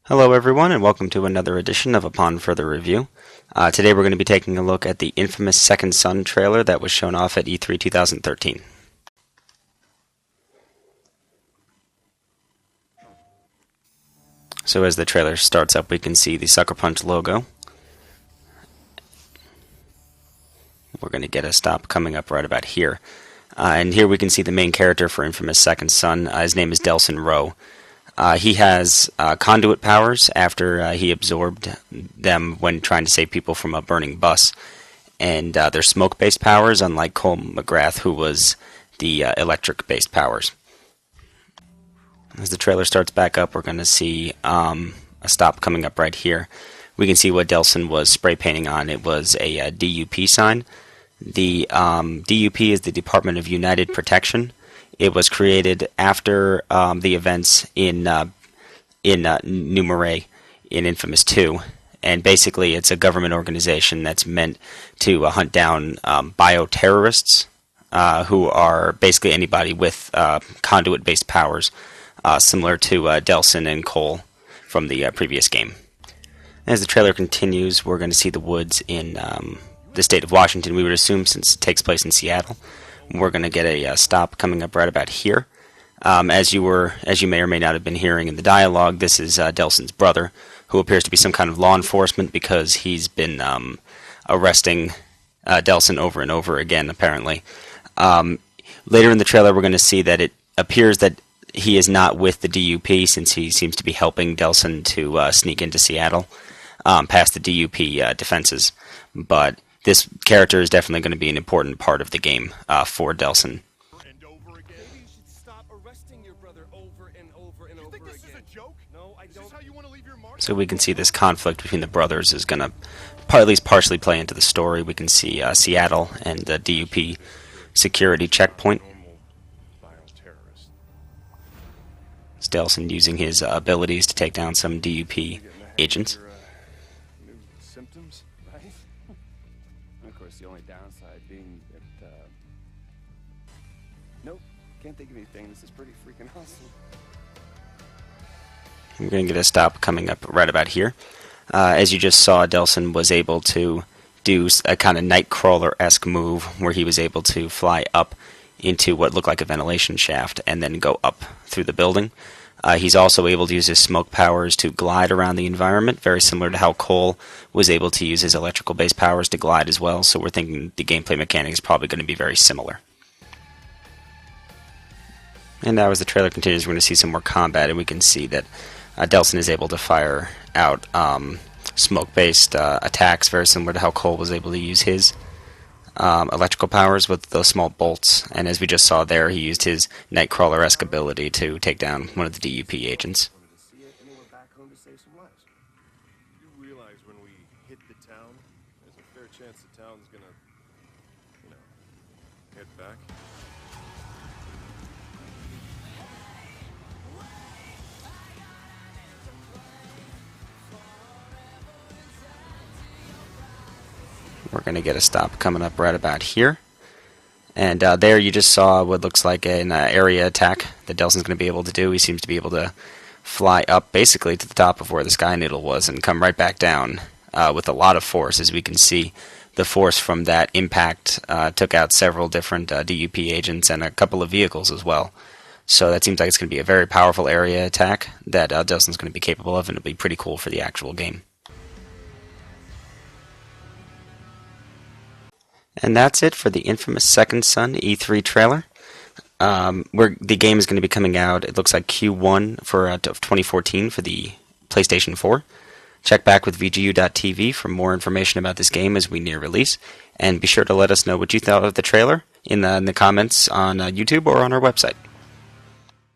Hello everyone and welcome to another edition of Upon Further Review. Today we're going to be taking a look at the infamous Second Son trailer that was shown off at E3 2013. So as the trailer starts up, we can see the Sucker Punch logo. We're going to get a stop coming up right about here. And here we can see the main character for infamous Second Son. His name is Delson Rowe. He has conduit powers after he absorbed them when trying to save people from a burning bus. And they're smoke-based powers, unlike Cole McGrath, who was the electric-based powers. As the trailer starts back up, we're going to see a stop coming up right here. We can see what Delson was spray painting on. It was a DUP sign. The DUP is the Department of United Protection. It was created after the events in Numere in Infamous 2, and basically it's a government organization that's meant to hunt down bioterrorists who are basically anybody with conduit-based powers, similar to Delson and Cole from the previous game. As the trailer continues, we're going to see the woods in the state of Washington, we would assume, since it takes place in Seattle. We're going to get a stop coming up right about here. As you may or may not have been hearing in the dialogue, this is Delson's brother, who appears to be some kind of law enforcement because he's been arresting Delson over and over again, apparently. Later in the trailer, we're going to see that it appears that he is not with the DUP, since he seems to be helping Delson to sneak into Seattle past the DUP defenses. But this character is definitely going to be an important part of the game for Delson. So we can see this conflict between the brothers is going to at least partially play into the story. We can see Seattle and the DUP security checkpoint. It's Delson using his abilities to take down some DUP agents. Of course, the only downside being that, nope, can't think of anything. This is pretty freaking awesome. We're going to get a stop coming up right about here. As you just saw, Delson was able to do a kind of Nightcrawler-esque move where he was able to fly up into what looked like a ventilation shaft and then go up through the building. He's also able to use his smoke powers to glide around the environment, very similar to how Cole was able to use his electrical-based powers to glide as well, so we're thinking the gameplay mechanics is probably going to be very similar. And now as the trailer continues, we're going to see some more combat, and we can see that Delson is able to fire out smoke-based attacks, very similar to how Cole was able to use his electrical powers with those small bolts, and as we just saw there, he used his Nightcrawler-esque ability to take down one of the DUP agents. You realize when we hit the town, there's a fair chance the town's gonna, head back. We're going to get a stop coming up right about here. And there you just saw what looks like an area attack that Delson's going to be able to do. He seems to be able to fly up basically to the top of where the Sky Needle was and come right back down with a lot of force. As we can see, the force from that impact took out several different DUP agents and a couple of vehicles as well. So that seems like it's going to be a very powerful area attack that Delson's going to be capable of, and it'll be pretty cool for the actual game. And that's it for the infamous Second Son E3 trailer. The game is going to be coming out, it looks like Q1 of 2014 for the PlayStation 4. Check back with VGU.TV for more information about this game as we near release. And be sure to let us know what you thought of the trailer in the comments on YouTube or on our website.